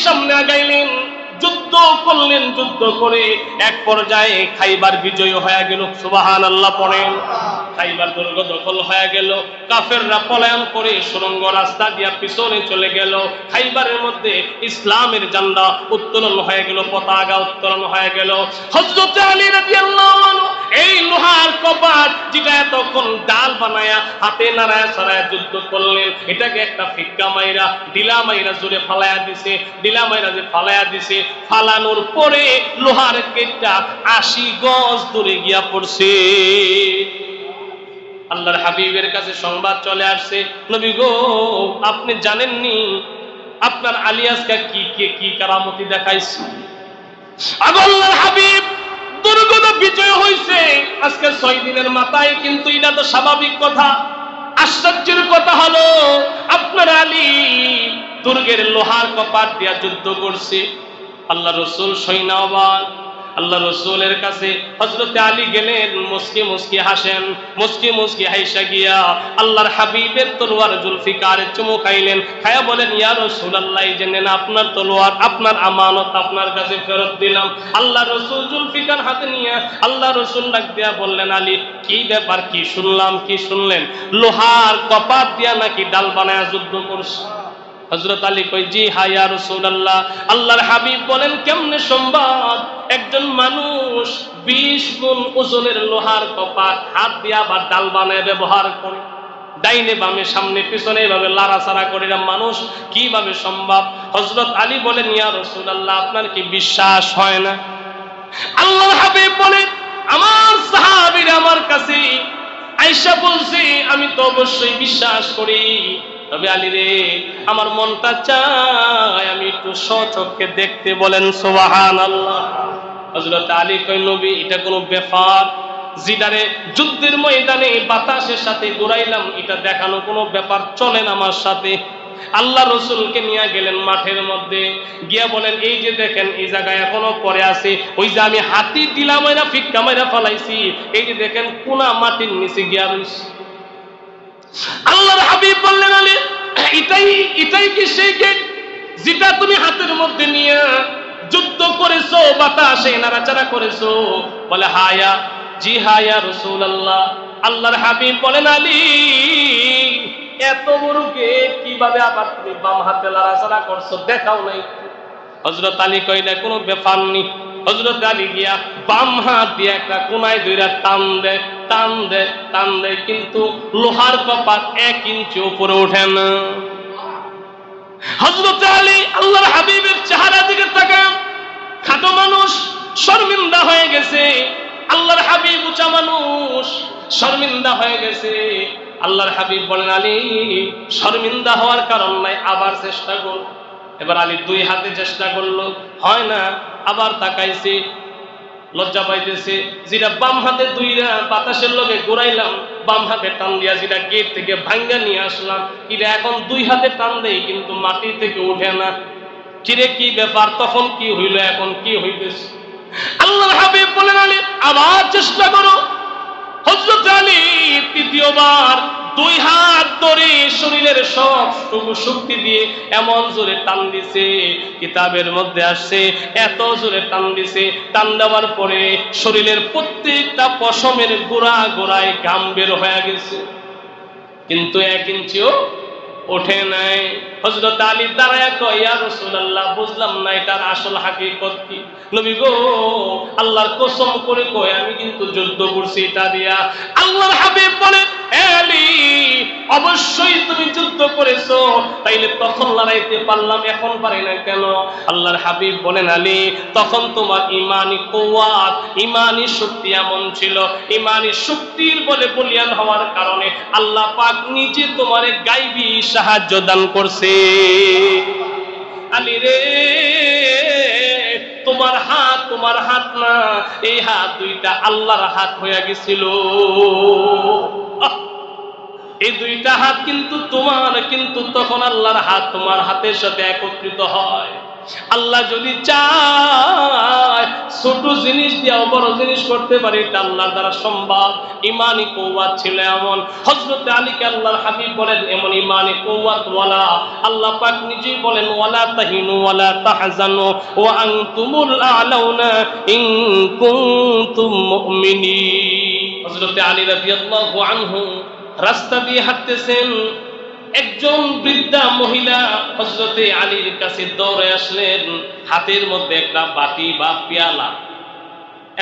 সামনে আগাইলেন, যুদ্ধ করলেন। যুদ্ধ করে এক পর্যায়ে খাইবার বিজয় হয়ে গেল। সুবহানাল্লাহ পড়েন। খাইবার দুর্গ দখল হয়ে গেল। কাফেররা পলায়ন করে সুড়ঙ্গ রাস্তা দিয়ে পিছনে চলে গেল। খাইবারের মধ্যে ইসলামের ঝান্ডা উত্তোলন হয়ে গেল, পতাকা উত্তোলন হয়ে গেল। হযরত আলী রাদিয়াল্লাহু আনহু এই লোহার কপাট যেটা এতক্ষণ ডাল বানায়া হাতে নাড়ায়া ছড়ায়া যুদ্ধ করলেন, এটাকে একটা ফিক্কা মাইরা ডিলা মাইরা জোরে ফালায়া দিছে। ডিলা মাইরা যে ফালায়া দিছে, ফালানোর পরে লোহার গেটটা 80 গজ দূরে গিয়া পড়ছে। আল্লাহর হাবিবের কাছে সংবাদ চলে আসছে, নবী গো আপনি জানেননি আপনার আলী আজকে কি কারামতি দেখাইছে। আল্লাহর হাবিব দুর্গত বিজয় হয়েছে আজকে 6 দিনের মাথায়, কিন্তু এটা তো স্বাভাবিক কথা। আশ্চর্যের কথা হলো আপনার আলী দুর্গের লোহার কপাট দিয়া যুদ্ধ করছে। আল্লাহ রসুল সৈন্যবান। আল্লাহ রসুলের কাছে হযরত আলী গেলেন, মুস্কি মুস্কি হাসেন। মুস্কি মুস্কি হাইসা গিয়া আল্লাহর হাবিবের তলোয়ার জুলফিকারে চুমু খাইলেন। খায়া বলেন, ইয়া রাসূলুল্লাহ, এই যে নেন আপনার তলোয়ার, আপনার আমানত আপনার কাছে ফেরত দিলাম। আল্লাহ রসুল জুলফিকার হাতে নিয়ে আল্লাহ রসুল ডাক দিয়া বললেন, আলী কি ব্যাপার, কি শুনলাম, কি শুনলেন? লোহার কপাট দিয়া নাকি ডাল বানায়া যুদ্ধ করছে? হযরত আলী কই, জি হ্যাঁ ইয়া রাসূলুল্লাহ। আল্লাহর হাবিব বলেন, কেমনে সম্ভব? একজন মানুষ 20 গুণ ওজনের লোহার কপাট হাত দিয়া বা ডাল বানায় ব্যবহার করে, ডাইনে বামে সামনে পিছনে এভাবে লাড়াচাড়া করে, মানুষ কিভাবে সম্ভব? হযরত আলী বলেন, ইয়া রাসূলুল্লাহ আপনার কি বিশ্বাস হয় না? আল্লাহর হাবিব বলেন, আমার সাহাবীরা আমার কাছে আয়েশা বলছে, আমি তো অবশ্যই বিশ্বাস করি, তবে আলী রে আমার মনটা চায় আমি একটু স্বচক্ষে দেখতে। বলেন সুবহানাল্লাহ। হযরত আলী কই, নবী এটা কোনো ব্যাপার? জিদারে যুদ্ধের ময়দানে বাতাসের সাথে ঘুরাইলাম, এটা দেখানো কোনো ব্যাপার চলে না আমার সাথে। আল্লাহ রসুলকে নিয়ে গেলেন মাঠের মধ্যে, গিয়া বলেন, এই যে দেখেন এই জায়গায় এখনো পড়ে আছে, ওই যে আমি হাতি দিলাম এরা ফিক্কা মেরা ফলাইছি, এই যে দেখেন কোনা মাটির নিচে গিয়া রইছে। আল্লাহর হাবিব বললেন, আলী এটাই কি সেই গেট যেটা তুমি হাতের মধ্যে নিয়ে যুদ্ধ করেছো, বাতাসে নাড়াচাড়া করেছো? বলে, হায়া জি হায়া রাসূলুল্লাহ। আল্লাহর হাবিব বলেন, আলী এত বড় গেট কিভাবে আবার তুমি বাম হাতে নাড়াচাড়া করছো, দেখাও নাই? হযরত আলী কই, না কোনো ব্যাপার নেই। হযরত আলী গিয়া বাম হাত দিয়ে একটা কোনায় ধইরা টান দেয়, টান দেয়, টান দেয়, কিন্তু লোহার কপাট 1 ইঞ্চি উপরে ওঠে না। হযরত আলী আল্লাহর হাবিবের চেহারা দিকে তাকান, খাটো মানুষ শর্মিন্দা হয়ে গেছে। আল্লাহর হাবিব উঁচা মানুষ, শর্মিন্দা হয়ে গেছে। আল্লাহর হাবিব বলেন, আলী শর্মিন্দা হওয়ার কারণ নাই, আবার চেষ্টা কর। এবার আলী 2 হাতে চেষ্টা করলো, হয় না। আবার তাকাইছে, লজ্জা পাইতেছে, যেটা বাম হাতে 2টা বাতাসের লগে ঘুরাইলাম, বাম হাতে টান দিয়া যেটা গেট থেকে ভাঙ্গা নিয়ে আসলাম, এটা এখন 2 হাতে টান দেই কিন্তু মাটি থেকে উঠে না। কিরে কি ব্যাপার? তখন কি হইল, এখন কি হইতেছে? আল্লাহর হাবিব বলেন, আলী আবার চেষ্টা করো। হযরত আলী তৃতীয়বার 2 হাত ধরে শরীরের সবটুকু শক্তি দিয়ে এমন জোরে টান দিছে, কিতাবের মধ্যে আসছে এত জোরে টান দিছে, টান দেওয়ার পরে শরীরের প্রত্যেকটা পশমের গোড়া গোড়ায় ঘাম বের হয়ে গেছে, কিন্তু 1 ইঞ্চিও ওঠে নাই। হযরত আলী দাঁড়ায়া কয়, ইয়া রাসূলুল্লাহ বুঝলাম না এটার আসল হাকিকত কি? নবী গো আল্লাহর কসম করে কয়, আমি কিন্তু যুদ্ধ করছি এটা দিয়া। আল্লাহর হাবিব বলেন, আলী অবশ্যই তুমি যুদ্ধ করেছো, তাইলে তখন লড়াইতে পারলাম, এখন পারি না কেন? আল্লাহর হাবিব বলেন, আলী তখন তোমার ইমানি কুওয়াত, ইমানি শক্তি এমন ছিল, ইমানি শক্তির বলে বলিয়ান হওয়ার কারণে আল্লাহ পাক নিজে তোমারে গায়বী সাহায্য দান করছে। আলী রে তোমার হাত না, এই হাত 2টা আল্লাহর হাত হয়ে গেছিল। এই 2টা হাত কিন্তু তোমার, কিন্তু তখন আল্লাহর হাত তোমার হাতের সাথে একত্রিত হয়। আল্লাহ যদি চায় ছোট জিনিস দিয়েও বড় জিনিস করতে পারে, এটা আল্লাহর দ্বারা সম্ভব। ইমানি কুওয়াত ছিল এমন। হযরত আলীকে আল্লাহর হাবিব বলেন এমন ইমানি কুওয়াত ওয়ালা, আল্লাহ পাক নিজেই বলেন ওয়ালা তাহিনু ওয়ালা তাহজানু ওয়া আনতুমুল আ'লাউনা ইন কুনতুম মুমিনিন। হযরত আলী রাদিয়াল্লাহু আনহু রাস্তা দিয়ে হাঁটতেছেন, একজন বৃদ্ধা মহিলা হযরতে আলীর কাছে দৌড়ে আসলেন। হাতের মধ্যে একটা বাটি বা পেয়ালা,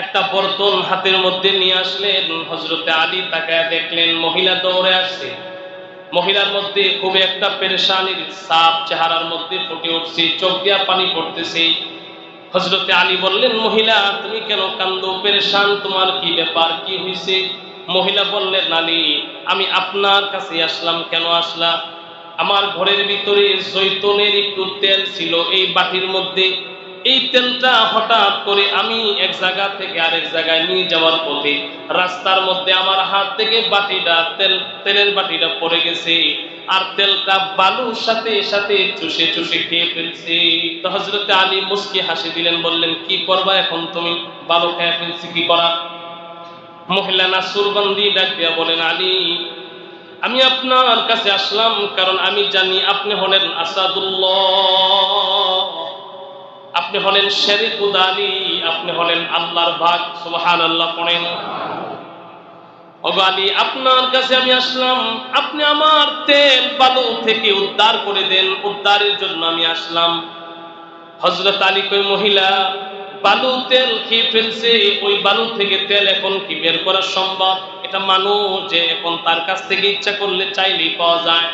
একটা বর্তন হাতের মধ্যে নিয়ে আসলেন। হযরতে আলী তাকায় দেখলেন মহিলা দৌড়ে আসছে। মহিলার মধ্যে খুব একটা পেরেশানির ছাপ চেহারার মধ্যে ফুটে উঠছে, চোখ দিয়া পানি পড়তেছে। হযরতে আলী বললেন, মহিলা তুমি কেন কান্দো, পেরেশান, তোমার কি ব্যাপার, কি হয়েছে? মহিলা বললেন, আলী আমি আপনার কাছে আসলাম। কেন আসলা? আমার ঘরের ভিতরে জৈতুনের একটু তেল ছিল এই বাটির মধ্যে। এই তেলটা হঠাৎ করে আমি এক জায়গা থেকে আরেক জায়গায় নিয়ে যাওয়ার পথে রাস্তার মধ্যে আমার হাত থেকে বাটিটা তেলের বাটিটা পড়ে গেছে, আর তেলটা বালুর সাথে সাথে চুষে চুষে খেয়ে ফেলছে। তো হযরতে আলী মুস্কি হাসি দিলেন, বললেন, কি করবা এখন তুমি, বালু খেয়ে ফেলছি, কি করা? মহিলা নাসুরবন্দি ডাক দিয়া বলেন, আলী আমি আপনার কাছে আসলাম কারণ আমি জানি আপনি হলেন আসাদুল্লাহ, আপনি হলেন শেরে খুদা আলী, আপনি হলেন আল্লাহর ভাগ। সুবহানাল্লাহ পড়েন। ওগো আলী আপনার কাছে আমি আসলাম, আপনি আমার তেল বালু থেকে উদ্ধার করে দেন, উদ্ধারের জন্য আমি আসলাম। হযরত আলী কই, মহিলা বালু তেল খেয়ে ফেলছে, ওই বালু থেকে তেল এখন কি বের করা সম্ভব? এটা মানুষ যে এখন তার কাছ থেকে ইচ্ছা করলে চাইলেই পাওয়া যায়।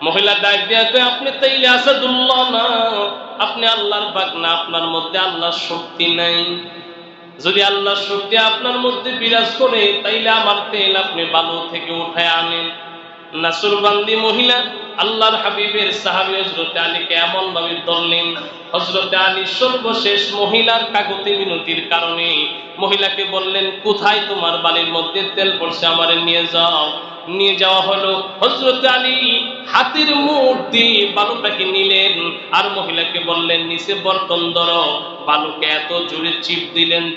মহিলা ডাক দিয়া কয়, আপনি তাইলে আসাদুল্লাহ না, আপনি আল্লাহর বাগ না, আপনার মধ্যে আল্লাহর শক্তি নাই। যদি আল্লাহর শক্তি আপনার মধ্যে বিরাজ করে তাইলে আমার তেল আপনি বালু থেকে উঠায় আনেন। নাসুরবান্দি মহিলা আল্লাহর হাবিবের সাহাবী হযরত আলীকে এমন ভাবে ধরলেন। হযরত আলী সর্বশেষ মহিলার কাকুতি মিনতির কারণে মহিলাকে বললেন, কোথায় তোমার বালির মধ্যে তেল পড়ছে, আমারে নিয়ে যাও। নিয়ে যাওয়া হলো। হযরত আলী হাতের মুঠ দিয়ে বালুটাকে নিলেন আর মহিলাকে বললেন, নিচে বর্তন ধরো। বালুকে এত জোরে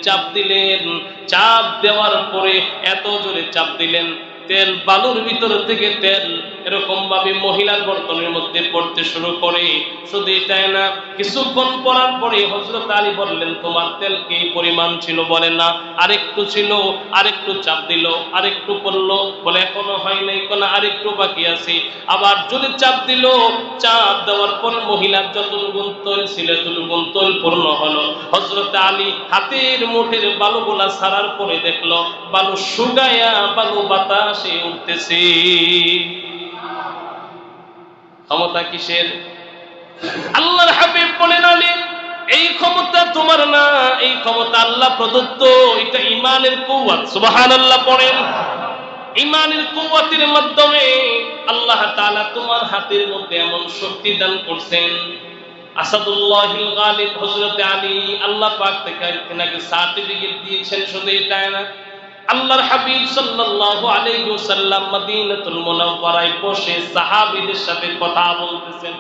চাপ দিলেন, চাপ দেওয়ার পরে এত জোরে চাপ দিলেন, তেল বালুর ভিতর থেকে তেল এরকম ভাবে মহিলার বর্তনের মধ্যে পড়তে শুরু করে। শুধু এটাই না, কিছুক্ষণ পরার পরে হযরত আলী বললেন, তোমার তেল কি পরিমাণ ছিল? বলে না, আরেকটু ছিল। আরেকটু চাপ দিল, আরেকটু পড়লো। বলে এখনো হয় নাই, কোন আরেকটু বাকি আছে। আবার যদি চাপ দিল, চাপ দেওয়ার পর মহিলার যতটুকু তৈল ছিল ততটুকু তৈল পূর্ণ হলো। হযরত আলী হাতের মুঠের বালুগুলা ছাড়ার পরে দেখলো বালু শুকায়া বালু বাতাসে উঠতেছে। ক্ষমতা কিসের? আল্লাহর হাবিব বলেন, আলী এই ক্ষমতা তোমার না, এই ক্ষমতা আল্লাহ প্রদত্ত। এটা ঈমানের কুওয়াত। সুবহানাল্লাহ পড়েন। ঈমানের কুওয়াতের মাধ্যমে আল্লাহ তাআলা তোমার হাতের মধ্যে এমন শক্তি দান করছেন। আসাদুল্লাহিল গালিব হযরত আলী আল্লাহ পাক থেকে তিনাকে সার্টিফিকেট দিয়েছেন। শুধু এটাই না, আল্লাহর হাবিব সাল্লাল্লাহু আলাইহি ওয়াসাল্লাম মদিনাতুল মুনাওয়ারায় বসে সাহাবীদের সাথে কথা বলতেছেন।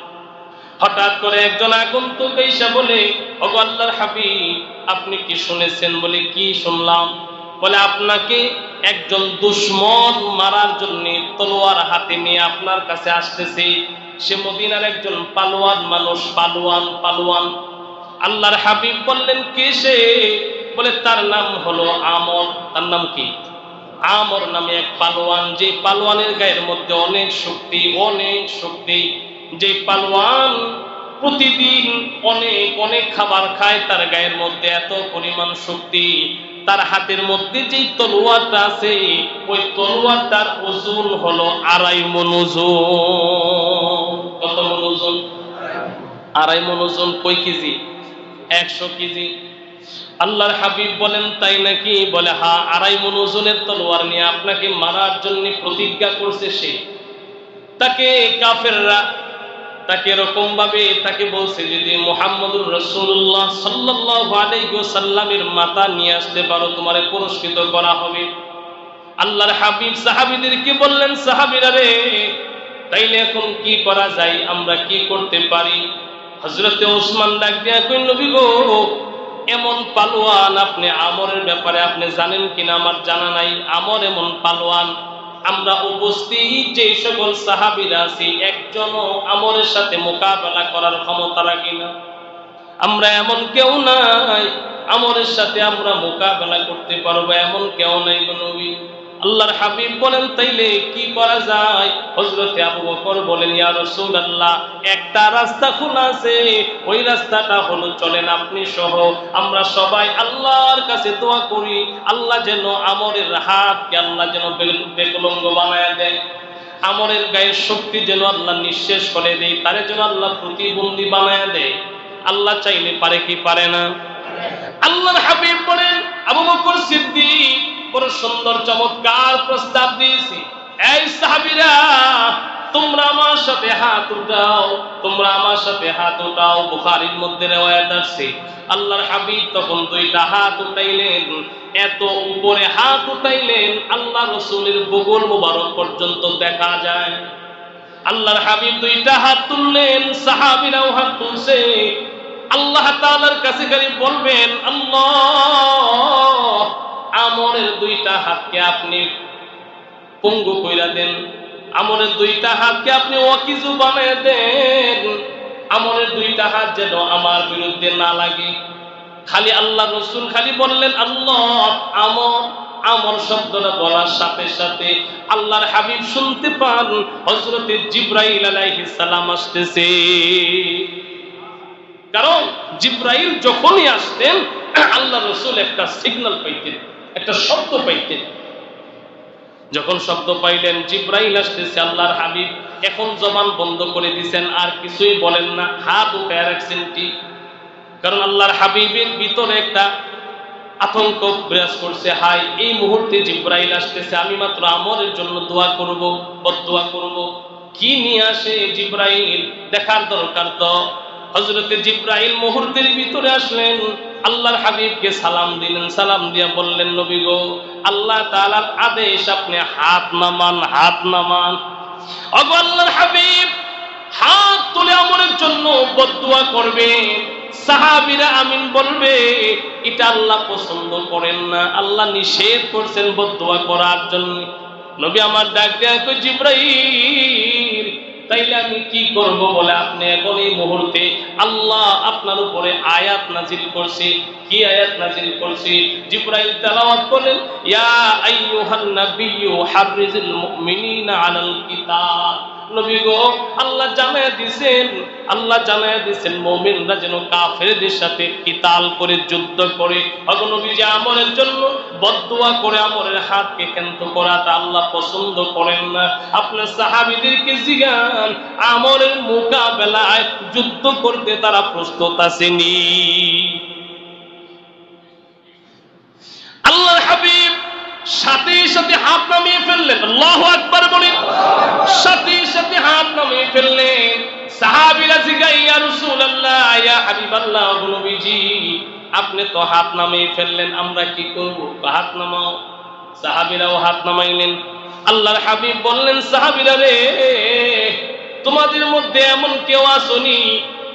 হঠাৎ করে একজন আগন্তুক এসে বলে, ওগো আল্লাহর হাবিব আপনি কি শুনেছেন? বলে, কি শুনলাম? বলে, আপনাকে একজন দুশমন মারার জন্য তলোয়ার হাতে নিয়ে আপনার কাছে আসতেছে। সে মদিনার একজন পালোয়ান মানুষ, পালোয়ান। আল্লাহর হাবিব বললেন, কে সে? বলে, তার নাম হলো আমর। তার নাম কি? আমর নামে এক পালোয়ান। যে পালোয়ানের গায়ের মধ্যে অনেক শক্তি। যে পালোয়ান প্রতিদিন অনেক খাবার খায়, তার গায়ের মধ্যে এত পরিমাণ শক্তি। তার হাতের মধ্যে যে তলোয়ারটা আছে, ওই তলোয়ারটার ওজন হলো 2.5 মণ ওজন। কত মণ ওজন? 2.5 মণ ওজন। কয় কেজি? 100 কেজি। আল্লাহর হাবিব বলেন, তাই নাকি? বলে, হ্যাঁ, 2.5 মণ ওজনের তলোয়ার নিয়ে আপনাকে মারার জন্য প্রতিজ্ঞা করছে সে। তাকে কাফেররা তাকে এরকম ভাবে তাকে বলছে, যদি মুহাম্মদুর রাসূলুল্লাহ সাল্লাল্লাহু আলাইহি ওয়াসাল্লামের মাথা নিয়ে আসতে পারো তোমারে পুরস্কৃত করা হবে। আল্লাহর হাবিব সাহাবীদেরকে বললেন, সাহাবীরা রে, তাইলে এখন কি করা যায়, আমরা কি করতে পারি? হযরতে ওসমান ডাক দিয়া কই নবী গো এমন পালোয়ান আপনি আমরের ব্যাপারে আপনি জানেন কিনা আমার জানা নাই। আমর এমন পালোয়ান, আমরা উপস্থিত যে সকল সাহাবীরা আছি একজনও আমরের সাথে মোকাবেলা করার ক্ষমতা রাখি না। আমরা এমন কেউ নাই আমরের সাথে আমরা মোকাবেলা করতে পারবো, এমন কেউ নাই গো নবী। আল্লাহর হাবিব বলেন তাইলে কি করা যায়? হযরতে আবু বকর বলেন ইয়া রাসূলুল্লাহ একটা রাস্তা খোলা আছে, ওই রাস্তাটা হলো চলেন আপনি সহ আমরা সবাই আল্লাহর কাছে দোয়া করি আল্লাহ যেন আমরের হাতকে আল্লাহ যেন বেকলঙ্গ বানায় দেয়, আমরের গায়ের শক্তি যেন আল্লাহ নিঃশেষ করে দেয়, তারে যেন আল্লাহ প্রতিবন্ধী বানায় দেয়। আল্লাহ চাইলে পারে কি পারে না? আল্লাহর হাবিব বলেন আবু বকর সিদ্দিক বড় সুন্দর চমৎকার প্রস্তাব দিয়েছি, এই সাহাবীরা তোমরা আমার সাথে হাত উঠাও, তোমরা আমার সাথে হাত উঠাও। বুখারীর মধ্যে riwayat আছে আল্লাহর হাবিব তখন দুইটা হাত উঠাইলেন, এত উপরে হাত উঠাইলেন আল্লাহ রাসূলের বুগল মুবারক পর্যন্ত দেখা যায়। আল্লাহর হাবিব দুইটা হাত তুললেন, সাহাবীরাও হাত তুলছে। আল্লাহ তাআলার কাছে খালি বলবেন আল্লাহ আমরের দুইটা হাতকে আপনি পঙ্গু কইরা দেন, আমরের দুইটা হাতকে আপনি ওয়াকিজু বানায় দেন, আমরের দুইটা হাত যেন আমার বিরুদ্ধে না লাগে। খালি আল্লাহ রাসূল খালি বললেন আল্লাহ আমর, আমর শব্দটা বলার সাথে সাথে আল্লাহর হাবিব শুনতে পান হযরতে জিবরাইল আলাইহিস সালাম আসতেছে। কারণ জিবরাইল যখনই আসতেন আল্লাহ রাসূল একটা সিগন্যাল পাইতেন, একটা শব্দ পাইতেন। যখন শব্দ পাইলেন জিবরাইল আসতেছে, আল্লাহর হাবিব এখন জবান বন্ধ করে দিয়েছেন, আর কিছুই বলেন না, হাত উঠায় রাখছেন ঠিক। কারণ আল্লাহর হাবিবের ভিতরে একটা আতঙ্ক বিরাজ করছে, হাই এই মুহূর্তে জিবরাইল আসতেছে, আমি মাত্র আমরের জন্য দোয়া করব, বদদোয়া করব, কি নিয়ে আসে জিবরাইল দেখার দরকার তো। হযরতে জিবরাইল মুহূর্তের ভিতরে আসলেন, আল্লাহর হাবিবকে সালাম দিলেন, সালাম দিয়া বললেন নবী গো আল্লাহ তাআলার আদেশ আপনি হাত নামান, হাত নামান। ওগো আল্লাহর হাবিব হাত তুলে আমরের জন্য বদদুয়া করবে, সাহাবীরা আমিন বলবে, এটা আল্লাহ পছন্দ করেন না, আল্লাহ নিষেধ করছেন বদদুয়া করার জন্য। নবী আমার ডাক দেয়া কই জিবরাইল তাইলে আমি কি করব বলে আপনি এখন এই মুহূর্তে আল্লাহ আপনার উপরে আয়াত নাজিল করছে। কি আয়াত নাজিল করছে? জিবরাইল তেলাওয়াত করেন ইয়া আইয়ুহান নাবিয়্যু হাররিজিল মুমিনিনা আলাল কিতাল। নবী গো আল্লাহ জানায়া দিবেন, আল্লাহ জানায়া দিবেন মুমিনরা যেন কাফেরদের সাথে কিতাল করে যুদ্ধ করে। ওগো নবী যে আমরের জন্য বদদুয়া করে আমরের হাতকে কেন্দ্র করাটা আল্লাহ পছন্দ করেন না। আপনার সাহাবীদেরকে জিজ্ঞান আমরের মোকাবেলায় যুদ্ধ করতে তারা প্রস্তুত আছেনি? আল্লাহর হাবিব সাথে সাথে হাত নামিয়ে ফেললেন, আল্লাহু আকবার বলেন, সাথে সাথে হাত নামিয়ে ফেললেন। সাহাবীরা জিজ্ঞাসা ইয়া রাসূলুল্লাহ ইয়া হাবিবাল্লাহ নবীজি আপনি তো হাত নামিয়ে ফেললেন, আমরা কি করব? হাত নামাও। সাহাবীরাও হাত নামাইলেন। আল্লাহর হাবিব বললেন সাহাবীরা রে তোমাদের মধ্যে এমন কেউ আসনি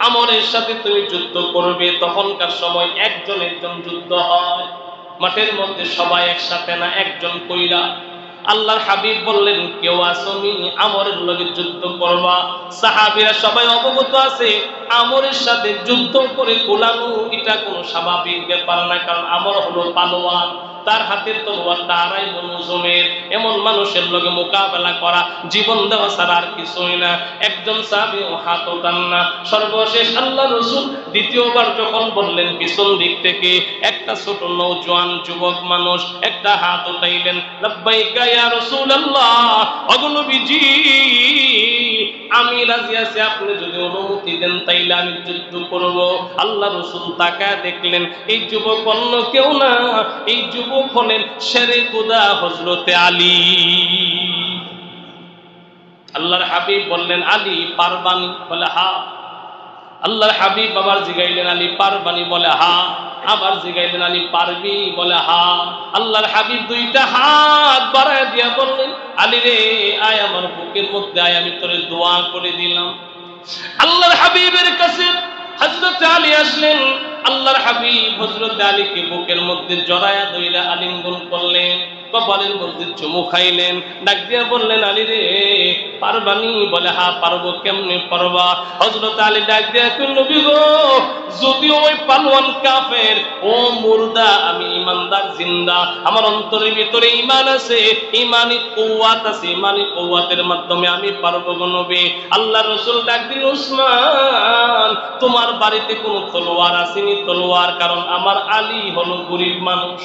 আমরের সাথে তুমি যুদ্ধ করবে? তখনকার সময় একজন একজন যুদ্ধ হয়, মাঠের মধ্যে সবাই একসাথে না, একজন কইরা। আল্লাহর হাবিব বললেন কেউ আসনি আমরের লগে যুদ্ধ করবা? সাহাবীরা সবাই অবগত আছে আমরের সাথে যুদ্ধ করে গোলানো এটা কোনো স্বাভাবিক ব্যাপার না, কারণ আমর হলো পালোয়ান, তার হাতের তলোয়ারটা 2.5 মণ ওজনের। এমন মানুষের লগে মোকাবেলা করা জীবন দেওয়া ছাড়া আর কিছুই না। একজন সাহাবীও হাত ওঠান না। সর্বশেষ আল্লাহ রাসূল দ্বিতীয়বার যখন বললেন পিছন দিক থেকে একটা ছোট নওজোয়ান যুবক মানুষ একটা হাত উঠাইলেন, লাব্বাইকা ইয়া রাসূলুল্লাহ, ওগো নবীজি আমি রাজি আছি, আপনি যদি অনুমতি দেন তাইলে আমি যুদ্ধ করব। আল্লাহ রাসূল তাকায় দেখলেন এই যুবক অন্য কেউ না, এই যুবক হলেন শেরে খুদা হযরতে আলী। আল্লাহর হাবিব বললেন আলী পারবানি? বলে হ্যাঁ। আল্লাহর হাবিব আবার জিগাইলেন আলী পারবানি? বলে হ্যাঁ। আবার জিগাইলেন আলী পারবি? বলে হ্যাঁ। আল্লাহর হাবিব দুইটা হাত বাড়ায় দিয়া বললেন আলী রে আয় আমার বুকের মধ্যে আয়, আমি তোরে দোয়া করে দিলাম। আল্লাহর হাবিবের কাছে হযরত আলী আসলেন, আল্লাহর হাবিব হযরত আলীকে বুকের মধ্যে জড়ায়া ধইরা আলিঙ্গন করলেন, কপালের মধ্যে চুমু খাইলেন, ডাক দিয়া বললেন, আলী রে পারবানি? বলে হ্যাঁ পারবো। কেমনে পারবা? হযরত আলী ডাক দিয়া কইল, নবী গো, যদি ওই পালোয়ান কাফের, ও মুর্দা, আমি ইমানদার জিন্দা, আমার অন্তরের ভিতরে ঈমান আছে, ঈমানি কুওয়াত আছে, ঈমানি কুওয়াতের মাধ্যমে আমি পারবো গো নবী। আল্লাহর রাসূল ডাক দিলেন, উসমান, তোমার বাড়িতে কোনো তলোয়ার আসেনি? তলোয়ার? কারণ আমার আলী হলো গরিব মানুষ,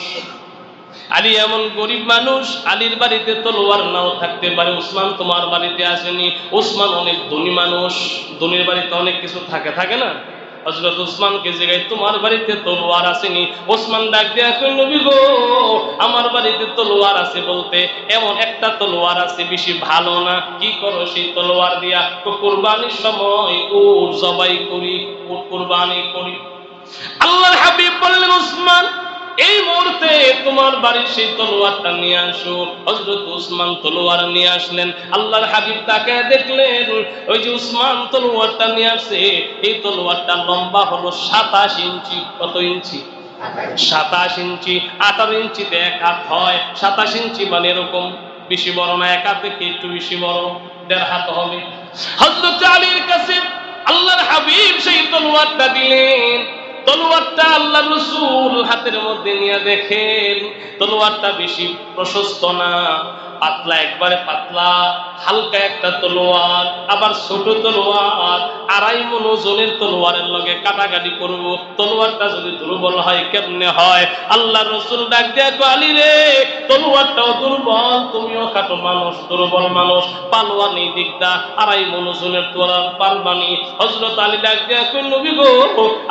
আলী এমন গরিব মানুষ, আলীর বাড়িতে তলোয়ার নাও থাকতে পারে। উসমান তোমার বাড়িতে আসেনি। উসমান অনেক ধনী মানুষ, ধনীর বাড়িতে অনেক কিছু থাকে না? হযরত উসমানকে জিজ্ঞাসা, তোমার বাড়িতে তলোয়ার আসেনি? ওসমান ডাক দিয়া কই, নবী গো, আমার বাড়িতে তলোয়ার আছে বলতে এমন একটা তলোয়ার আছে, বেশি ভালো না। কি করো সেই তলোয়ার দিয়া? কুরবানির সময় উট জবাই করি, উট কুরবানি করি। আল্লাহর হাবিব বললেন, উসমান, এই মুহূর্তে তোমার বাড়ির সেই তলোয়ারটা নিয়ে আসো। হযরত উসমান তলোয়ার নিয়ে আসলেন। আল্লাহর হাবিব তাকে দেখলেন, ওই যে উসমান তলোয়ারটা নিয়ে আসছে, এই তলোয়ারটা লম্বা হলো 27 ইঞ্চি। কত ইঞ্চি? 27 ইঞ্চি। 18 ইঞ্চিতে এক হাত হয়, 27 ইঞ্চি মানে এরকম বেশি বড় না, এক হাত থেকে একটু বেশি বড়, 1.5 হাত হবে। হযরত আলীর কাছে আল্লাহর হাবিব সেই তলোয়ারটা দিলেন। তলোয়ারটা আল্লাহ রাসূল হাতের মধ্যে নিয়ে দেখেন, তলোয়ারটা বেশি প্রশস্ত না, পাতলা, একবারে পাতলা, হালকা একটা তলোয়ার, আবার ছোট তলোয়ার, 2.5 মণ ওজনের তলোয়ারের লগে কাটাকাটি করব। তলোয়ারটা যদি দুর্বল হয় কেমনে হয়? আল্লাহ রাসূল ডাক দিয়া কয়, আলী রে, তলোয়ারটাও দুর্বল, তুমিও খাটো মানুষ, দুর্বল মানুষ, পালোয়ানি দিকদা 2.5 মণ ওজনের তলোয়ার পারবানি? হযরত আলী ডাক দিয়া কয়, নবী গো,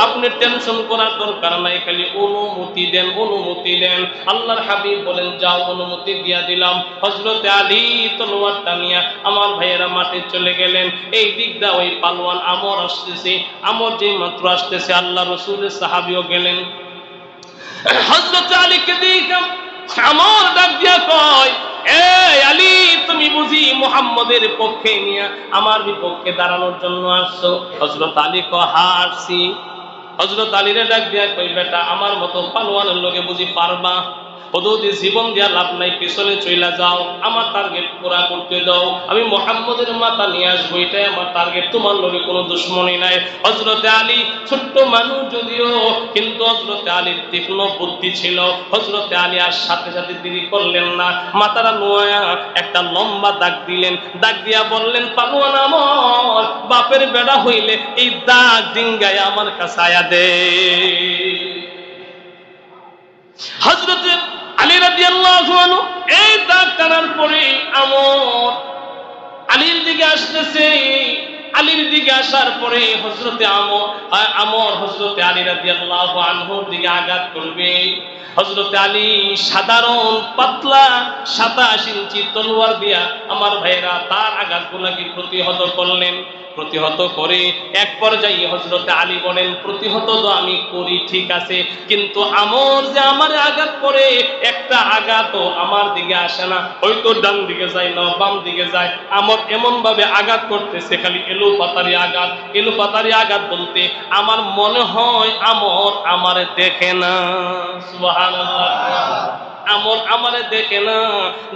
আপনি টেনশন করার দরকার নাই, খালি অনুমতি দেন, অনুমতি দেন। আল্লাহর হাবিব বলেন, যাও, অনুমতি দিয়া দিলাম। হযরত আলী তলোয়ারটা নিয়ে আমার ভাইয়েরা মাঠে চলে গেলেন। এই দিকটা ওই পালোয়ান আমর আসতেছে, আমর যে মাত্র আসতেছে, আল্লাহ রাসূলের সাহাবীও গেলেন। হযরত আলীকে দেখলাম, আমর ডাক দিয়া কয়, এই আলী, তুমি বুঝি মুহাম্মদের পক্ষে নিয়ে আমার বিপক্ষে দাঁড়ানোর জন্য আসছো? হযরত আলী কয়, হ্যাঁ আসছি। হযরত আলীরে ডাক দিয়া কই, বেটা, আমার মতো পালোয়ানের লগে বুঝি পারবা? ওদের জীবন দিয়া লাভ নাই, পিছনে চইলা যাও, আমার টার্গেট পুরা করতে দাও, আমি মুহাম্মদের মাথা নিয়ে আসবো, এটাই আমার টার্গেট, তোমার লগে কোনো দুশ্মনী নাই। হযরতে আলী ছোট্ট মানুষ যদিও, কিন্তু হযরতে আলীর তীক্ষ্ণ বুদ্ধি ছিল। হযরতে আলী আর সাথে সাথে দেরি করলেন না, মাথাটা নোয়া একটা লম্বা দাগ দিলেন, দাগ দিয়া বললেন, পালোয়ান আমার বাপের বেড়া হইলে এই দাগ ডিঙ্গায় আমার কাছে আয়া দে। হযরতে আলী রাদিয়াল্লাহু আনহু এই দাগ টানার পরে আমর আলীর দিকে আসতেছে। আলীর দিকে আসার পরে হযরতে আমর হযরতে আলী রাদিয়াল্লাহু আনহুর দিকে আঘাত করবে। হযরতে আলী সাধারণ পাতলা 27 ইঞ্চি তলোয়ার দিয়া আমার ভাইরা তার আঘাতগুলোকে প্রতিহত করলেন। প্রতিহত করে এক পর্যায়ে হযরতে আলী বলেন, প্রতিহত তো আমি করি ঠিক আছে, কিন্তু আমর যে আমার আঘাত করে, একটা আঘাতও আমার দিকে আসে না, হয়তো ডান দিকে যায় না বাম দিকে যায়, আমর এমন ভাবে আঘাত করতেছে, খালি এলো পাতারি আঘাত। এলো পাতারি আঘাত বলতে আমার মনে হয় আমর আমারে দেখে না। সুবহানাল্লাহ। আমর আমারে দেখে না।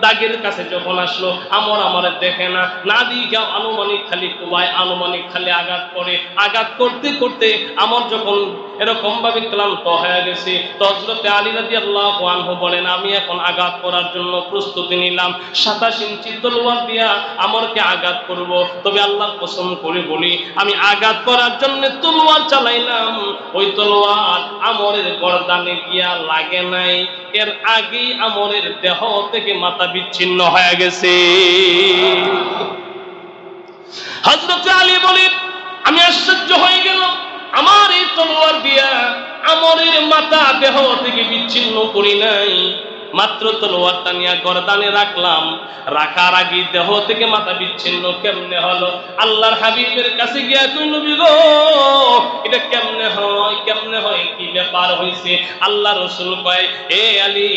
দাগের কাছে যখন আসলো, আমর আমারে দেখে না, না দিকে আনুমানিক খালি কুবায়, আনুমানিক খালি আঘাত করে। আঘাত করতে করতে আমর যখন এরকম ভাবে ক্লান্ত হয়ে গেছে, তো হযরতে আলী রাদিয়াল্লাহু আনহু বলেন, আমি এখন আঘাত করার জন্য প্রস্তুতি নিলাম। 27 ইঞ্চি তলোয়ার দিয়া আমরকে আঘাত করব। তবে আল্লাহর কসম করে বলি, আমি আঘাত করার জন্য তলোয়ার চালাইলাম, ওই তলোয়ার আমরের গর্দানে গিয়া লাগে নাই, এর আগেই আমরের দেহ থেকে মাথা বিচ্ছিন্ন হয়ে গেছে। হযরত আলী বলেন, আমি আশ্চর্য হয়ে গেলাম, আমার এই তলোয়ার দিয়া আমরের মাথা দেহ থেকে বিচ্ছিন্ন করি নাই, মাত্র তলোয়ারটা নিয়ে গর্দানে রাখলাম, রাখার আগে দেহ থেকে মাথা বিচ্ছিন্ন কেমনে হলো? আল্লাহর হাবিবের কাছে গিয়া কই নবী গো এটা কেমনে হয়, কেমনে হয়, কি ব্যাপার হইছে? আল্লাহ রাসূল কয় এ আলী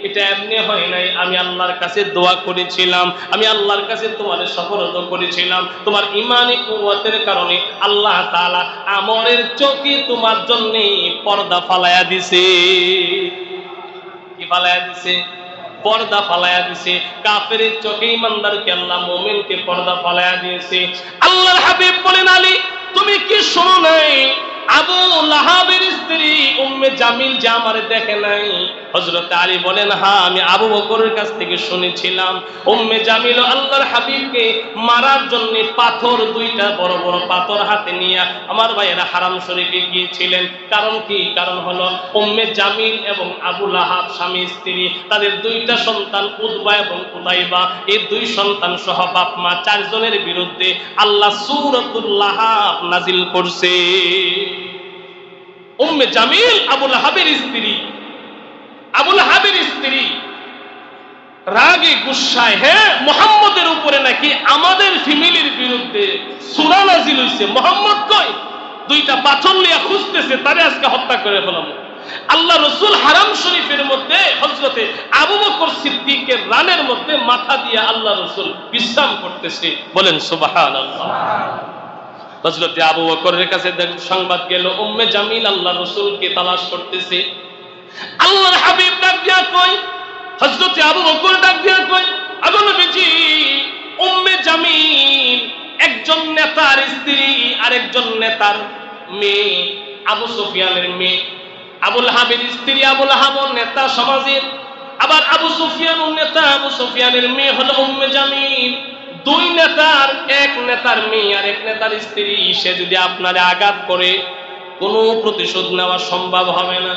এটা এমনি হয় নাই, আমি আল্লাহর কাছে দোয়া করেছিলাম, আমি আল্লাহর কাছে তোমার সুপর্দ করেছিলাম, তোমার ঈমানি কুওয়াতের কারণে আল্লাহ তাআলা আমরের চোখে তোমার জন্য পর্দা ফালায়া দিছে। কি ফালায়া দিছে? পর্দা ফালায়া দিছে। কাফেরের চোখে ইমানদারকে আল্লাহ মুমিনকে পর্দা ফালায়া দিয়েছে। আল্লাহর হাবিব বলেন আলী তুমি কি শোনো নাই আবু লাহাবের স্ত্রী উম্মে জামিল যে আমারে দেখে নাই? হযরত আলী বলেন হ্যাঁ আমি আবু বকরের কাছ থেকে শুনেছিলাম উম্মে জামিল আল্লাহর হাবিবকে মারার জন্য পাথর, দুইটা বড় বড় পাথর হাতে নিয়ে আমার ভাইয়েরা হারাম শরীফে গিয়েছিলেন। কারণ কি? কারণ হলো উম্মে জামিল এবং আবু লাহাব স্বামী স্ত্রী, তাদের দুইটা সন্তান উতবা এবং উতাইবা, এই দুই সন্তান সহ বাপ মা চারজনের বিরুদ্ধে আল্লাহ সূরাতুল লাহাব নাজিল করছে। উম্মে জামিল আবু লাহাবের স্ত্রী, আবু লাহাবের স্ত্রী রাগে গুসায় হ্যাঁ মুহাম্মদের উপরে নাকি আমাদের ফ্যামিলির বিরুদ্ধে সূরা নাজিল হইছে, মুহাম্মদ কই? দুইটা পাথর লিয়া খুঁজতেছে তারে আজকে হত্যা করে ফেলাম। আল্লাহ রাসূল হারাম শরীফের মধ্যে হযরতে আবু বকর সিদ্দিকের রানের মধ্যে মাথা দিয়ে আল্লাহ রাসূল বিশ্রাম করতেছে। বলেন সুবহানাল্লাহ। হযরতে আবু বকরের কাছে সংবাদ গেল উম্মে জামিল আল্লাহ রাসূলকে তালাশ করতেছে। আল্লাহর হাবিব ডাক দিয়া কয়, হযরতে আবু বকর ডাক দিয়া কয় আবু নবীজি উম্মে জামিল একজন নেতার স্ত্রী আর একজন নেতার মেয়ে, আবু সুফিয়ানের মেয়ে। আবু লাহাবের স্ত্রী আবু লাহাব নেতা সমাজের, আবার আবু সুফিয়ানও নেতা, আবু সুফিয়ানের মেয়ে হলো উম্মে জামিল। দুই নেতার, এক নেতার মেয়ে আর এক নেতার স্ত্রী, সে যদি আপনারে আঘাত করে কোনো প্রতিশোধ নেওয়া সম্ভব হবে না।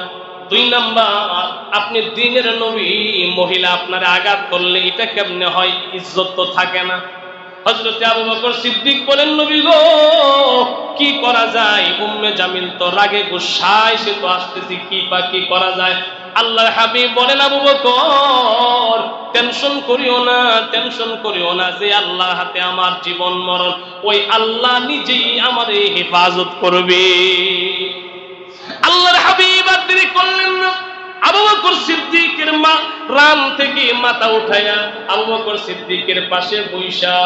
দুই নাম্বার আপনি দ্বীনের নবী, মহিলা আপনারে আঘাত করলে এটা কেমনে হয়? ইজ্জত তো থাকে না। হযরত আবু বকর সিদ্দিক বলেন নবী গো কি করা যায়? উম্মে জামিল তো রাগে গুসায়, সে তো আসতেছে, কি করা যায়? আল্লাহর হাবিব বলেন আবু বকর টেনশন করিও না, টেনশন করিও না, যে আল্লাহর হাতে আমার জীবন মরণ, ওই আল্লাহ নিজেই আমারে হেফাজত করবে। আল্লাহর হাবিব আর দেরি করলেন না। আবু বকর সিদ্দিকের মা রান থেকে মাথা উঠায়া আবু বকর সিদ্দিকের পাশে বইসা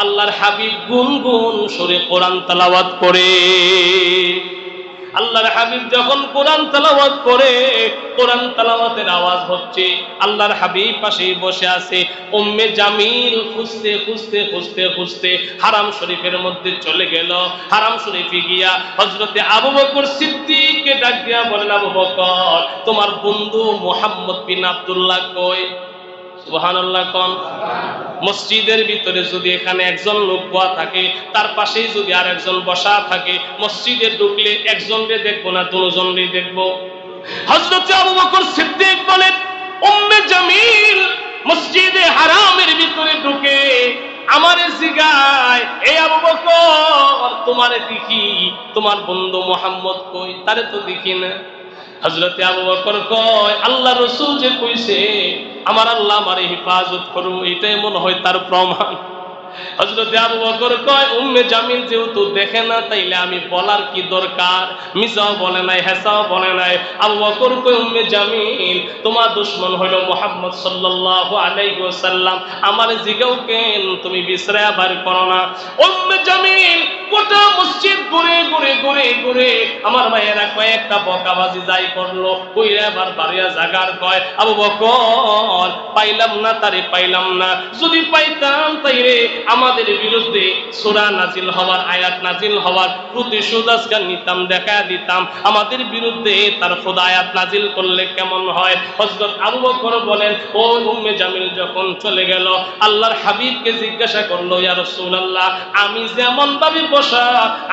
আল্লাহর হাবিব গুনগুন সুরে কোরআন তেলাওয়াত করে। আল্লাহর হাবিব যখন কোরআন তেলাওয়াত করে, কোরআন তেলাওয়াতের আওয়াজ হচ্ছে, আল্লাহর হাবিব পাশেই বসে আছে। উম্মে জামিল খুঁজতে খুঁজতে খুঁজতে খুঁজতে হারাম শরীফের মধ্যে চলে গেল। হারাম শরীফে গিয়া হযরতে আবু বকর সিদ্দিককে ডাক দিয়া বলেন আবু বকর তোমার বন্ধু মুহাম্মদ বিন আব্দুল্লাহ কই? সুবহানাল্লাহ কোন? মসজিদের ভিতরে যদি এখানে একজন লোক বসা থাকে, তার পাশেই যদি আর একজন বসা থাকে, মসজিদে ঢুকলে একজনকে দেখবো না দুজনকে দেখবো? হযরত আবু বকর সিদ্দিক বলেন উম্মে জামিল মসজিদে হারামের ভিতরে ঢুকে আমারে জিগায় এই আবু বকর তোমারে দেখি, তোমার বন্ধু মুহাম্মদ কই? তারে তো দেখি না। হযরতে আবু বকর কয় আল্লাহ রাসূল যে কইছে আমার আল্লাহ আমারে হেফাজত করু, এটাই মনে হয় তার প্রমাণ। হযরতে আবু বকর কয় উম্মে জামিল যেহেতু দেখে না তাইলে আমি বলার কি দরকার? মিসাও বলে নাই, হেসাও বলে নাই। আবু বকর কয় উম্মে জামিল তোমার দুশমন হলো মুহাম্মদ সাল্লাল্লাহু আলাইহি ওয়াসাল্লাম, আমারে জিগাও কেন? তুমি বিছরায়া বার করো না। উম্মে জামিল গোটা মসজিদ ঘুরে ঘুরে ঘুরে ঘুরে আমার ভাইয়েরা কয়েকটা বকাবাজি যাই করলো, কইরা আবার বাড়িয়া জাগার কয় আবু বকর পাইলাম না, তারে পাইলাম না। যদি পাইতাম তাইলে আমাদের বিরুদ্ধে সূরা নাজিল হওয়ার, আয়াত নাজিল হওয়ার প্রতিশোধ আজকে নিতাম, দেখা দিতাম। আমাদের বিরুদ্ধে তার খোদা আয়াত নাজিল করলে কেমন হয়? হযরত আবু বকর বলেন ও উম্মে জামিল যখন চলে গেল, আল্লাহর হাবিবকে জিজ্ঞাসা করলো ইয়া রাসূলুল্লাহ আমি যেমন ভাবে বসা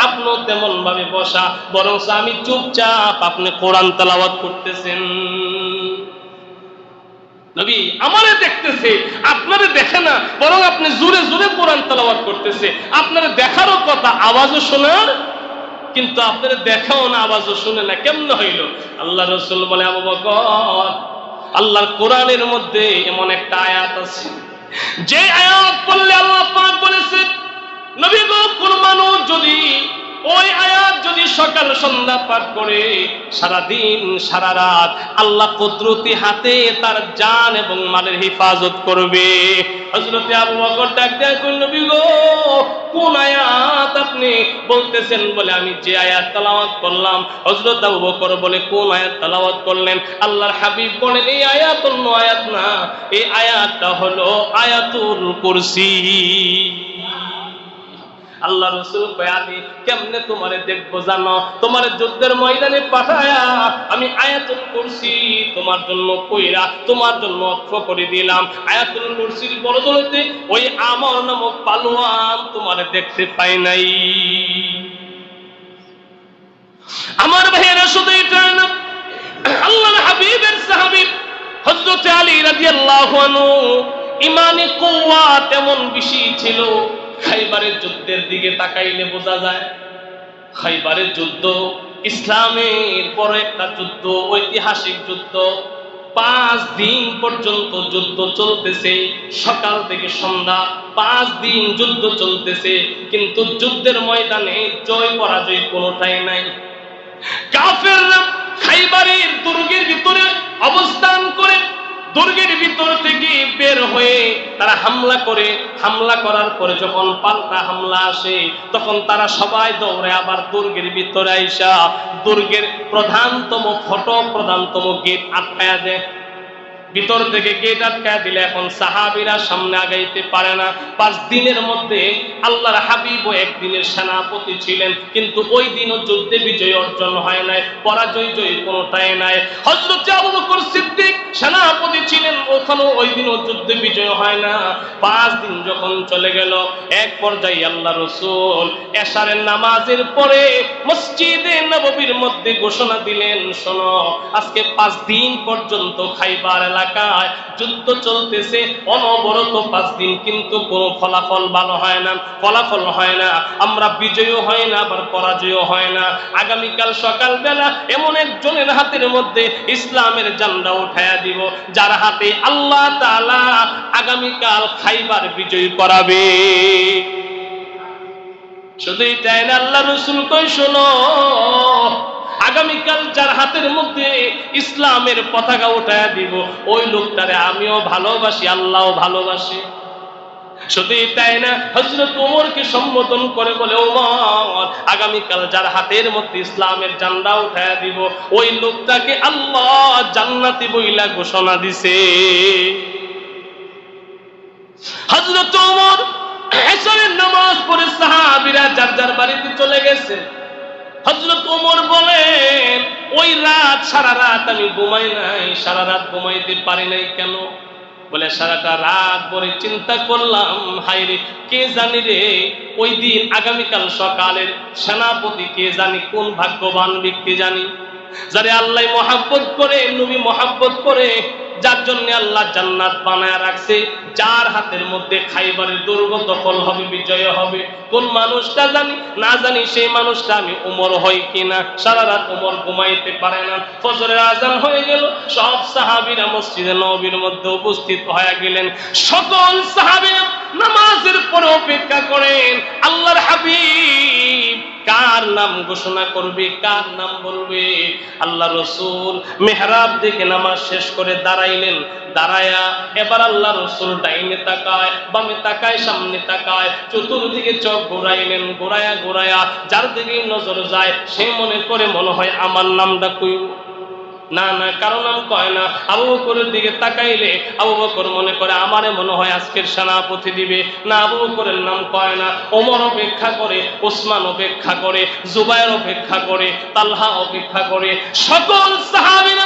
আপনিও তেমন ভাবে বসা, বরং আমি চুপচাপ, আপনি কোরআন তেলাওয়াত করতেছেন। নবী আমারে দেখতেছে, আপনারে দেখে না, বরং আপনি জোরে জোরে কোরআন তেলাওয়াত করতেছে। আপনারে দেখারও কথা, আওয়াজও শোনার, কিন্তু আপনারে দেখাও না, আওয়াজও শুনে না, কেমন হইল? আল্লাহ রাসূল বলে আবু বকর আল্লাহর কোরআনের মধ্যে এমন একটা আয়াত আছে, যে আয়াত পড়লে আল্লাহ পাক বলেছেন, নবী গো, কোন মানুষ যদি ওই আয়াত যদি সকাল সন্ধ্যা পাঠ করে, সারা দিন সারা রাত, আল্লাহ কুদরতি হাতে তার জান এবং মালের হেফাজত করবে। হযরত আবু বকর ডাক দেয়া কইল, নবী গো, কোন আয়াত আপনি বলতেছেন? বলে, আমি যে আয়াত তেলাওয়াত করলাম। হযরত আবু বকর বলে, কোন আয়াত তেলাওয়াত করলেন? আল্লাহর হাবিব বলেন, এই আয়াত অন্য আয়াত না, এই আয়াতটা হলো আয়াতুল কুরসি। আল্লাহ রাসূল কয়, আমি কেমনে তোমারে দেখবো জানো? তোমার যুদ্ধের ময়দানে পাঠায়া আমি আয়াতুল কুরসি তোমার জন্য কইরা তোমার জন্য অক্ষ করে দিলাম। আয়াতুল কুরসির বদৌলতে ওই আমর নামক পালোয়ান তোমারে দেখতে পাই নাই। আমার ভাইয়েরা, শুধু এটা না, আল্লাহর হাবিবের সাহাবী হযরত আলী রাদিয়াল্লাহু আনহু ঈমানে কুওয়াত এমন বেশি ছিল, খাইবারের যুদ্ধের দিকে তাকাইলে বোঝা যায়, খাইবারের যুদ্ধ ইসলামের বড় একটা যুদ্ধ, ঐতিহাসিক যুদ্ধ। 5 দিন পর্যন্ত যুদ্ধ চলতেছে, সকাল থেকে সন্ধ্যা 5 দিন যুদ্ধ চলতেছে, কিন্তু যুদ্ধের ময়দানে জয় পরাজয় কোনোটাই নাই। কাফেররা খাইবারের দুর্গের ভিতরে অবস্থান করে, দুর্গের ভিতর থেকে বের হয়ে তারা হামলা করে, হামলা করার পরে যখন পাল্টা হামলা আসে, তখন তারা সবাই দৌড়ে আবার দুর্গের ভিতরে আইসা দুর্গের প্রধানতম ফটক, প্রধানতম গেট আটকায়া দেয়। ভিতর থেকে গেট আটকায়া দিলে এখন সাহাবীরা সামনে আগাইতে পারে না। 5 দিনের মধ্যে আল্লাহর হাবিব একদিনের সেনাপতি ছিলেন, কিন্তু ওই দিনও যুদ্ধে বিজয় অর্জন হয় নাই, পরাজয় জয় কোনোটাই নাই। হযরত আবু বকর সিদ্দিক সেনাপতি ছিলেন, ওখানেও ওই দিনও যুদ্ধে বিজয় হয় না। 5 দিন যখন চলে গেল, এক পর্যায়ে আল্লাহ রাসূল এশারের নামাজের পরে মসজিদে নববীর মধ্যে ঘোষণা দিলেন, শোনো, আজকে 5 দিন পর্যন্ত খাইবার এলাকায় যুদ্ধ চলতেছে অনবরত 5 দিন, কিন্তু কোনো ফলাফল ভালো হয় না, ফলাফল হয় না, আমরা বিজয়ও হয় না, আবার পরাজয়ও হয় না। আগামীকাল সকালবেলা এমন একজনের হাতের মধ্যে ইসলামের ঝান্ডা উঠায়া দিব, যার হাতে আল্লাহ তাআলা আগামীকাল খাইবার বিজয় করাবে। শুধু এটাই না, আল্লাহ রাসূল কই, শোনো, আগামীকাল যার হাতের মধ্যে ইসলামের পতাকা উঠায়া দিব, ওই লোকটারে আমিও ভালোবাসি, আল্লাহও ভালোবাসে। শুধু তাই না, হযরত ওমরকে সম্বোধন করে বলে, ওমর, আগামীকাল যার হাতের মধ্যে ইসলামের ঝান্ডা উঠায়া দিব, ওই লোকটাকে আল্লাহ জান্নাতি বইলা ঘোষণা দিছে। হযরত ওমর এশারের নামাজ পড়ে সাহাবীরা যার যার বাড়িতে চলে গেছে। হযরত ওমর বলেন, ওই রাত সারা রাত আমি ঘুমাই নাই। সারা রাত ঘুমাইতে পারি নাই কেন? বলে, সারাটা রাত পরে চিন্তা করলাম, হায়রে, কে জানি রে, ওই দিন আগামীকাল সকালের সেনাপতি কে জানি, কোন ভাগ্যবান ব্যক্তি জানি, যারে আল্লাহ মহাব্বত করে, নবী মহাব্বত করে, যার জন্য আল্লাহ জান্নাত বানায় রাখছে, যার হাতের মধ্যে খাইবারের দুর্গ দখল হবে, বিজয় হবে। কোন মানুষটা জানি, না জানি সেই মানুষটা আমি ওমর হই কিনা। সারা রাত ওমর ঘুমাইতে পারে না। ফজরের আজান হয়ে গেল, সব সাহাবীরা মসজিদে নববীর মধ্যে উপস্থিত হয়ে গেলেন। সকল সাহাবীরা নামাজের পরে অপেক্ষা করেন, আল্লাহর হাবিব কার নাম ঘোষণা করবে, কার নাম বলবে। আল্লাহ রাসূল মেহরাব থেকে নামাজ শেষ করে দাঁড়াইলেন। দাঁড়ায়া এবার আল্লাহ রাসূল ডাইনে তাকায়, বামে তাকায়, সামনে তাকায়, চতুর্দিকে চোখ ঘোরাইলেন। ঘোরায়া ঘোরায়া যার দিকে নজর যায়, সে মনে করে মনে হয় আমার নামটা কই। না না, কারো নাম কয় না। আবু বকরের দিকে তাকাইলে আবু বকর মনে করে আমারে মনে হয় আজকের সেনাপতি দিবে। না, আবু বকরের নাম কয় না। ওমর অপেক্ষা করে, ওসমান অপেক্ষা করে, জুবায়ের অপেক্ষা করে, তালহা অপেক্ষা করে। সকল সাহাবীরা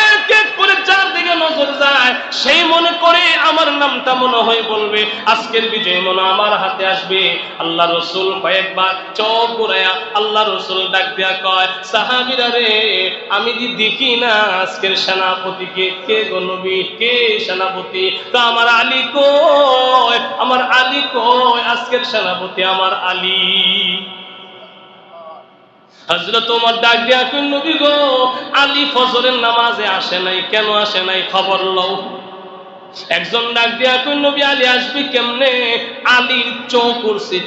এক এক করে যার দিকে নজর যায়, সেই মনে করে আমার নামটা মনে হয় বলবে, আজকের বিজয় মনে আমার হাতে আসবে। আল্লাহ রাসূল কয়েকবার চোখ ঘুরায়া আল্লাহ রাসূল ডাক দিয়া কয়, সাহাবীরা রে, আমি কি দেখি না আজকের সেনাপতিকে? কে গো নবী, কে সেনাপতি? তো আমার আলী কই, আমার আলী কই, আজকের সেনাপতি আমার আলী। হযরত ওমর ডাক দিয়া কই নবী গো আলী ফজরের নামাজে আসে নাই, কেন আসে নাই খবর লও। একজন ডাক দিয়া কই নবী আলী আসবে কেমনে? আলীর চোখ উঠছে,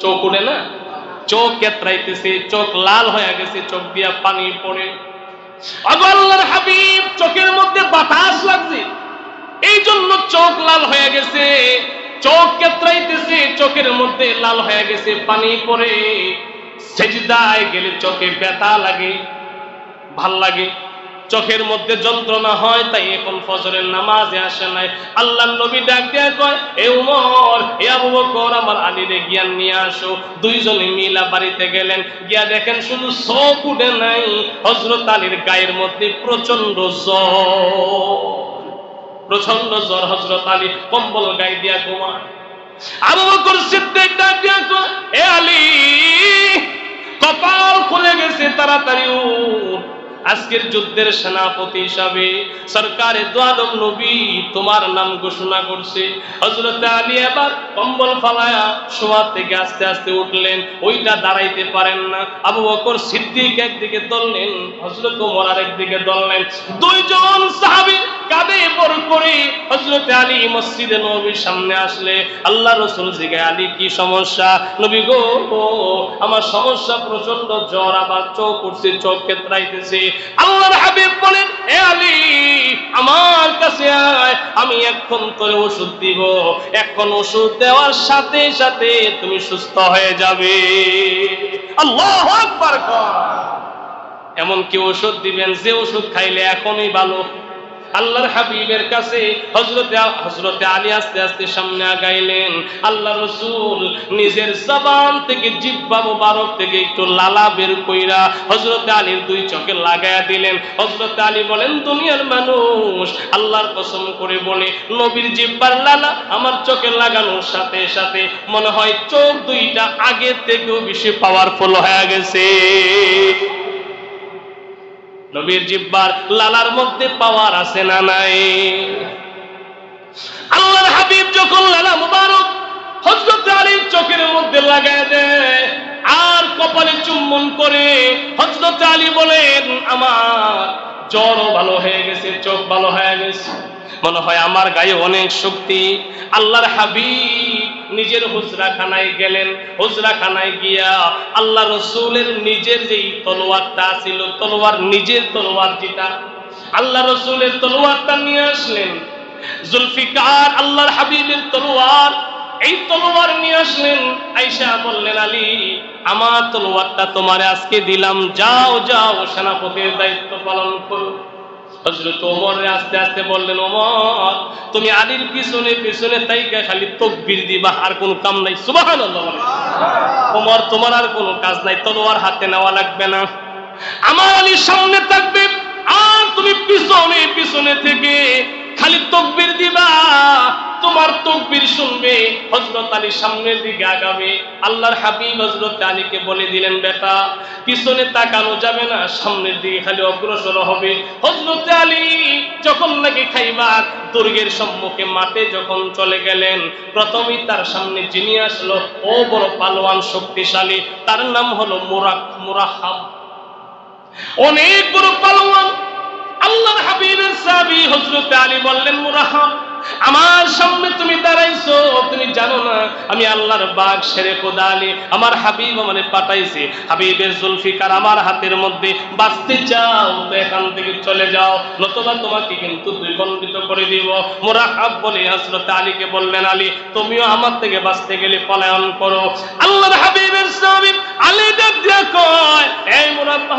চোখ উঠে না, চোখ কেতরাইতেছে, চোখ লাল হয়ে গেছে, চোখ দিয়া পানি পড়ে। আল্লাহর হাবিব চোখের মধ্যে বাতাস লাগছে, এই জন্য চোখ লাল হয়ে গেছে, চোখ কেতরাইতেছে, চোখের মধ্যে লাল হয়ে গেছে, পানি পড়ে। সেজদায় গেলে চোখে ব্যথা লাগে, ভাল লাগে, চোখের মধ্যে যন্ত্রণা হয়, তাই এখন ফজরের নামাজে আসে নাই। আল্লাহর নবী ডাক দিয়া কয় এ ওমর, এ আবু বকর, আমার আলীরে জ্ঞান নিয়ে আসো। দুইজনে মিলা বাড়িতে গেলেন, গিয়া দেখেন শুধু চোখ উঠে নাই, হযরত আলীর গায়ের মধ্যে প্রচন্ড জ্বর। হযরত আলী কম্বল গায়ে দিয়া ঘুমায়। আবু বকর সিদ্দিক ডাক দিয়া কয় এ আলী, কপাল খুলে গেছে, তাড়াতাড়ি উঠ, আজকের যুদ্ধের সেনাপতি হিসাবে সরকারে দু আলম নবী তোমার নাম ঘোষণা করছে। হযরত আলী এবার কম্বল ফালায়া শোয়া থেকে আস্তে আস্তে উঠলেন, ওইটা দাঁড়াইতে পারেন না। আবু বকর সিদ্দিক একদিকে দললেন, হযরত ওমর আরেকদিকে দললেন। দুইজন সাহাবী কাঁধে বর করে হযরত আলী মসজিদে নববীর সামনে আসলে আল্লাহ রাসূল জিজ্ঞাসা আলী কি সমস্যা? নবী গো আমার সমস্যা প্রচন্ড জ্বর, আবার চোখ উঠছে, চোখ কেতরাইতেছে। আল্লাহর হাবিব বলেন এ আলী আমার কাছে আয়, আমি এখন তোরে ওষুধ দিব, এখন ওষুধ দেওয়ার সাথে সাথে তুমি সুস্থ হয়ে যাবে। আল্লাহু আকবার। এমন কি ওষুধ দিবেন যে ওষুধ খাইলে এখনই ভালো। আল্লাহর হাবিবের কাছে হযরতে আলী আস্তে আস্তে সামনে আগাইলেন। আল্লাহ রাসূল নিজের জবান থেকে জিহ্বা মুবারক থেকে একটু লালা বের কইরা হযরতে আলীর দুই চোখে লাগায়া দিলেন। হযরতে আলী বলেন দুনিয়ার মানুষ, আল্লাহর কসম করে বলে নবীর জিহ্বার লালা আমার চোখে লাগানোর সাথে সাথে মনে হয় চোখ দুইটা আগে থেকেও বেশি পাওয়ারফুল হয়ে গেছে। নবীর জিহ্বার লালার মধ্যে পাওয়ার আছে না নাই? আল্লাহর হাবিব যখন লালা মুবারক হযরত আলীর চোখের মধ্যে লাগায় দেয় আর কপালে চুম্বন করে, হযরত আলী বলেন আমার জ্বরও ভালো হয়ে গেছে, চোখ ভালো হয়ে গেছে, মনে হয় আমার গায়ে অনেক শক্তি। আল্লাহর হাবিব নিজের হুজরাখানায় গেলেন। হুজরাখানায় গিয়া আল্লাহ রাসূলের নিজের যেই তলোয়ারটা ছিল, নিজের তলোয়ার যেটা, আল্লাহ রাসূলের তলোয়ারটা নিয়ে আসলেন। জুলফিকার আল্লাহর হাবিবের তলোয়ার, এই তলোয়ার নিয়ে আসলেন। আয়েশা বললেন আলী আমার তলোয়ারটা তোমারে আজকে দিলাম, যাও যাও সেনাপতির দায়িত্ব পালন করো। হযরত ওমর আস্তে আস্তে বললেন ওমর তুমি আলীর পিছনে পিছনে তাইকা খালি তাকবীর দিবা, আর কোনো কাম নাই। সুবহানাল্লাহ। ওমর তোমার আর কোনো কাজ নাই, তলোয়ার হাতে নেওয়া লাগবে না, আমার আলীর সামনে থাকবে আর তুমি পিছনে পিছনে থেকে খালি তাকবীর দিবা, তোমার তাকবীর শুনবে, হযরত আলী সামনের দিকে আগাবে। আল্লাহর হাবিব হযরত আলীকে বলে দিলেন বেটা পিছনে তাকানো যাবে না, সামনের দিকে খালি অগ্রসর হবে। হযরত আলী যখন নাকি খাইবার দুর্গের সম্মুখে মাঠে যখন চলে গেলেন, প্রথমেই তার সামনে যিনি আসলো ও বড় পালোয়ান শক্তিশালী, তার নাম হলো মুরাহাব, অনেক বড় পালোয়ান। আল্লাহর হাবিবের সাহাবী হযরত আলী বললেন মুরাহাব আমার সামনে তুমি দাঁড়াইছো, তুমি জানো না আমি আল্লাহর বাগ শেরে খোদা আলী, আমার হাবিব আমারে পাঠাইছে, হাবিবের জুলফিকার আমার হাতের মধ্যে, বাঁচতে চাও তো এখান থেকে চলে যাও, নতুবা তোমাকে কিন্তু দ্বিখণ্ডিত করে দিব। মুরাহাব বলে হযরত আলীকে বললেন আলী তুমিও আমার থেকে বাঁচতে গেলে পলায়ন করো। আল্লাহর হাবিবের সাহাবী আলী ডাক দিয়া কয় এই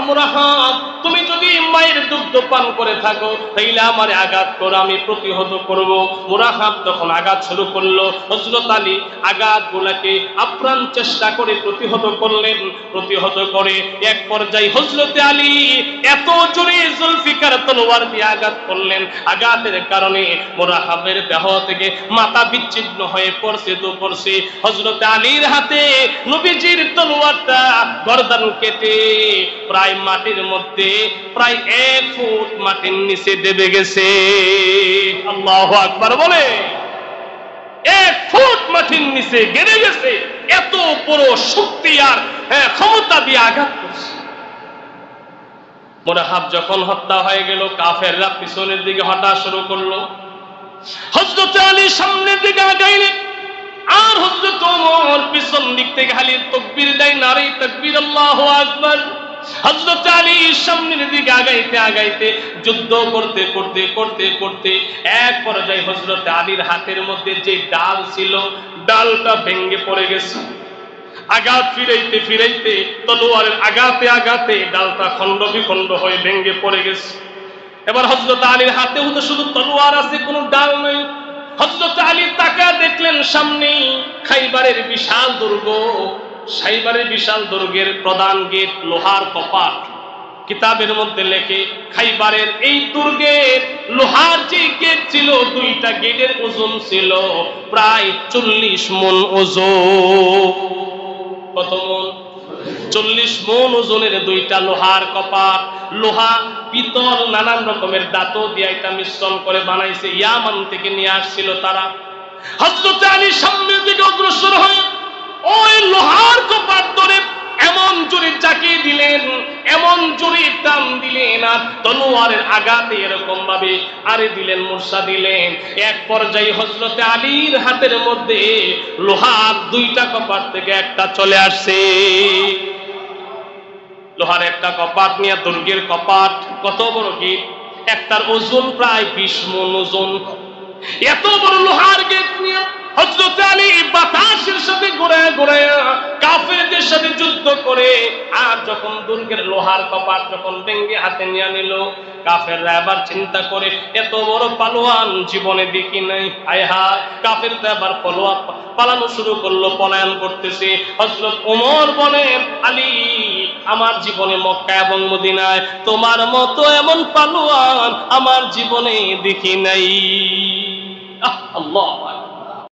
মুরাহাব তুমি যদি মায়ের দুগ্ধ পান করে থাকো তাইলে আমারে আঘাত করো, আমি প্রতিহত করব। মুরাহাব তখন আঘাত শুরু করলো। হযরত আলী আঘাতগুলোকে আপ্রাণ চেষ্টা করে প্রতিহত করলেন। প্রতিহত করে এক পর্যায়ে হযরত আলী এত জোরে জুলফিকার তলোয়ার দিয়ে আঘাত করলেন, আঘাতের কারণে মুরাহাবের দেহ থেকে মাথা বিচ্ছিন্ন হয়ে পড়ছে তো পড়ছে। হযরত আলীর হাতে নবীজির তলোয়ারটা গর্দান কেটে প্রায় মাটির মধ্যে প্রায় 1 ফুট মাটির নিচে দেবে গেছে। আল্লাহু আকবার বলে 1 ফুট মাটির নিচে গেড়ে গেছে, এত বড় শক্তি আর ক্ষমতা দিয়ে আঘাত করছে। মুরাহাব যখন হত্যা হয়ে গেল, কাফেররা পিছনের দিকে হটা শুরু করলো। হযরত আলী সামনের দিকে আগাইলেন, আর হযরত ওমর পিছন দিক থেকে খালি তাকবীর দেয়, নারে তাকবীর, আল্লাহু আকবার। হযরত আলী সামনের দিকে আগাইতে আগাইতে যুদ্ধ করতে করতে করতে করতে এক পর্যায়ে হযরত আলীর হাতের মধ্যে যে ডাল ছিল, ডালটা ভেঙে পড়ে গেছে। আঘাত ফিরাইতে ফিরাইতে, তলোয়ারের আঘাতে আঘাতে ডালটা খণ্ড বিখণ্ড হয়ে ভেঙে পড়ে গেছে। এবার হযরত আলীর হাতে তো শুধু তলোয়ার আছে, কোনো ডাল নেই। হযরত আলী তাকা দেখলেন সামনেই খাইবারের বিশাল দুর্গ। খাইবারের বিশাল দুর্গের প্রধান গেট, লোহার কপাট। কিতাবের মধ্যে লেখে খাইবারের এই দুর্গের লোহার যে গেট ছিল, দুইটা গেটের ওজন ছিল প্রায় 40 মণ ওজন। কত মণ? 40 মণ ওজনের দুইটা লোহার কপাট। লোহা, পিতল, নানান রকমের ধাতু দিয়ে এটা মিশ্রণ করে বানাইছে, ইয়ামান থেকে নিয়ে আসছিল তারা। হযরত আলী সামনের দিকে অগ্রসর হয়ে ওই লোহার কপাট ধরে এমন জোরে চাকিয়ে দিলেন, এমন জোরে টান দিলেন, আর তলোয়ারের আঘাতে এরকম ভাবে আরে দিলেন, মুর্শা দিলেন। এক পর্যায়ে হযরত আলীর হাতের মধ্যে লোহার দুইটা কপাট থেকে একটা চলে আসছে। লোহার একটা কপাট নিয়ে দুর্গের কপাট, কত বড় গেট, একটার ওজন প্রায় 20 মণ ওজন। এত বড় লোহার গেট নিয়ে হযরত আলী বাতাসের সাথে ঘোরায় ঘোরায় কাফেরদের সাথে যুদ্ধ করে, আর যখন দুর্গের লোহার কপাট যখন ভেঙে হাতে নিয়ে নিল, কাফেররা এবার চিন্তা করে এত বড় পালোয়ান জীবনে দেখি নাই। হায় হায়, কাফেররা এবার পালানো শুরু করলো, পলায়ন করতেছে। হযরত ওমর বলেন, আলী, আমার জীবনে মক্কা এবং মদিনায় তোমার মতো এমন পালোয়ান আমার জীবনে দেখি নাই। আল্লাহ